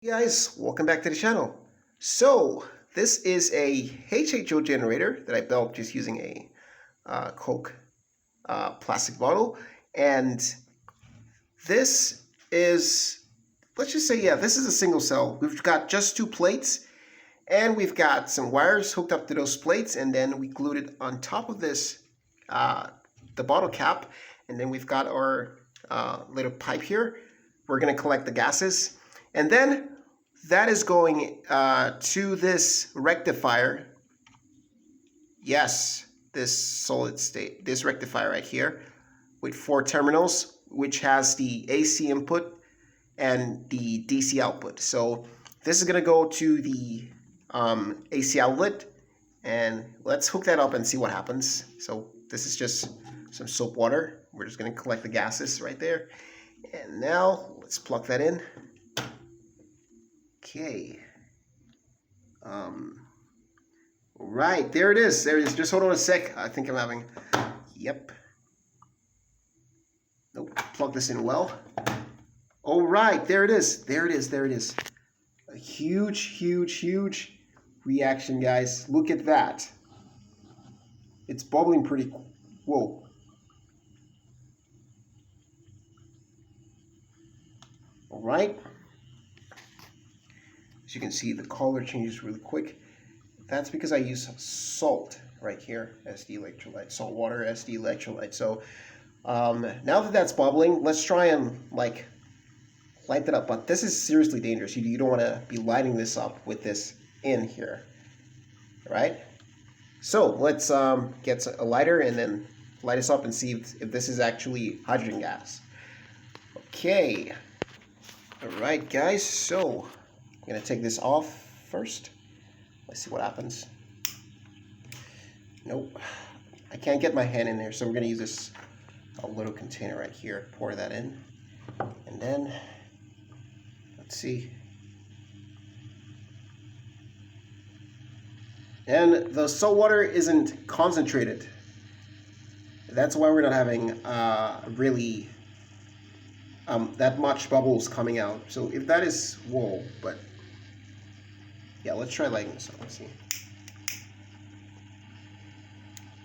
Hey guys, welcome back to the channel. So this is a HHO generator that I built just using a Coke plastic bottle, and this is, let's just say, yeah, this is a single cell. We've got just two plates, and we've got some wires hooked up to those plates, and then we glued it on top of this, the bottle cap, and then we've got our little pipe here. We're gonna collect the gases, and then that is going to this rectifier. Yes, this solid state, this rectifier right here with 4 terminals, which has the AC input and the DC output. So this is going to go to the AC outlet, and let's hook that up and see what happens. So this is just some soap water. We're just going to collect the gases right there. And now let's plug that in. Okay. Right, there it is. There it is. Just hold on a sec. I think I'm having. Yep. Nope. Plug this in well. All right, there it is. There it is. There it is. A huge reaction, guys. Look at that. It's bubbling pretty. Whoa. All right. As you can see, the color changes really quick. That's because I use salt right here as the electrolyte, salt water as the electrolyte. So now that that's bubbling, let's try and like light that up. But this is seriously dangerous. You don't want to be lighting this up with this in here, right? So let's get a lighter and then light this up and see if this is actually hydrogen gas. Okay. All right, guys. So I'm gonna take this off first. Let's see what happens. Nope, I can't get my hand in there, so we're gonna use this little container right here. Pour that in, and then let's see. And the salt water isn't concentrated. That's why we're not having really that much bubbles coming out. So if that is, whoa, but yeah, let's try lighting this up. Let's see.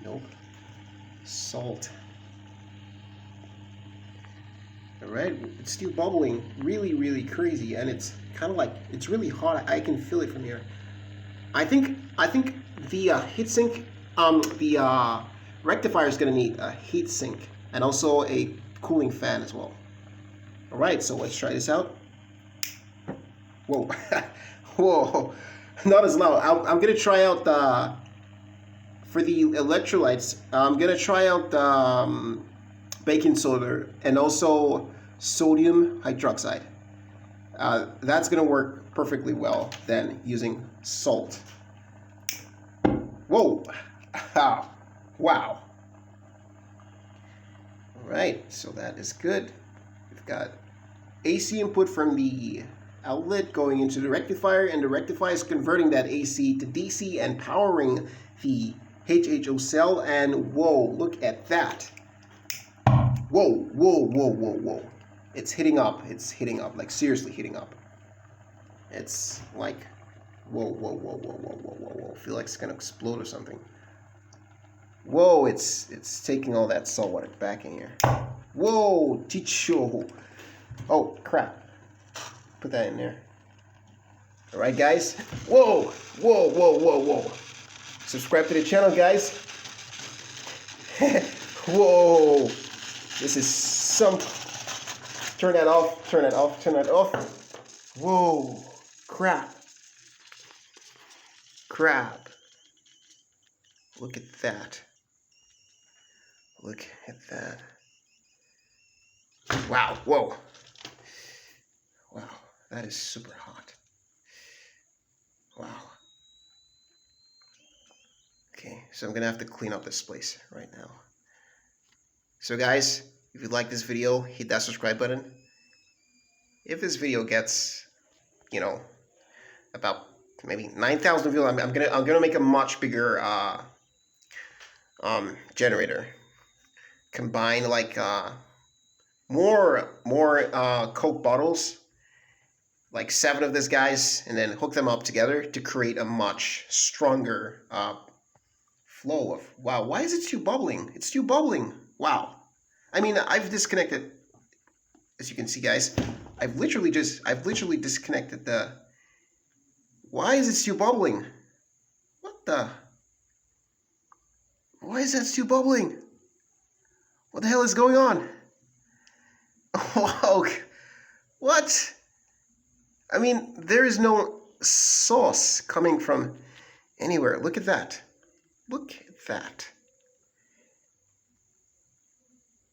Nope. Salt. Alright, it's still bubbling really crazy, and it's kind of like, it's really hot. I can feel it from here. I think the heatsink, the rectifier is going to need a heatsink and also a cooling fan as well. Alright, so let's try this out. Whoa. Whoa. Not as loud. I'm going to try out for the electrolytes, I'm going to try out baking soda and also sodium hydroxide. That's going to work perfectly well then using salt. Whoa! Wow. Alright, so that is good. We've got AC input from the outlet going into the rectifier, and the rectifier is converting that AC to DC and powering the HHO cell. And whoa, look at that. Whoa. It's hitting up. It's hitting up. Like seriously hitting up. It's like whoa. I feel like it's gonna explode or something. Whoa, it's taking all that salt water back in here. Whoa, Ticho. Oh crap. Put that in there. Alright guys. Whoa. Subscribe to the channel, guys. Whoa. This is some. Turn that off. Whoa. Crap. Look at that. Wow. Whoa. Wow. That is super hot. Wow. Okay, so I'm gonna have to clean up this place right now. So guys, if you like this video, hit that subscribe button. If this video gets, about maybe 9,000 views, I'm gonna make a much bigger generator. Combine like more Coke bottles like 7 of these guys and then hook them up together to create a much stronger flow of, wow, why is it still bubbling? It's still bubbling. Wow. I mean, I've disconnected, as you can see, guys, I've literally disconnected the, why is it still bubbling? What the? Why is that still bubbling? What the hell is going on? Wow. What? I mean, there is no sauce coming from anywhere. Look at that. Look at that.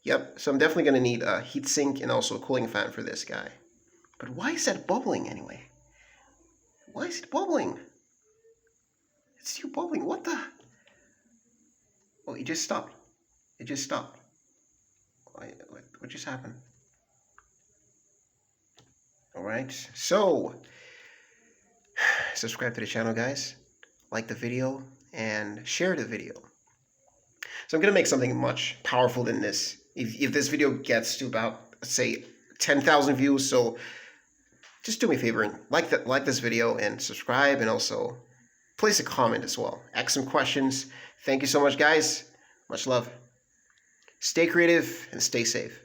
Yep, so I'm definitely going to need a heat sink and also a cooling fan for this guy. But why is that bubbling anyway? Why is it bubbling? It's still bubbling. What the? Oh, it just stopped. It just stopped. What just happened? Alright, so subscribe to the channel, guys. Like the video and share the video. So I'm going to make something much powerful than this. If this video gets to about, let's say, 10,000 views, so just do me a favor and like this video and subscribe, and also place a comment as well. Ask some questions. Thank you so much, guys. Much love. Stay creative and stay safe.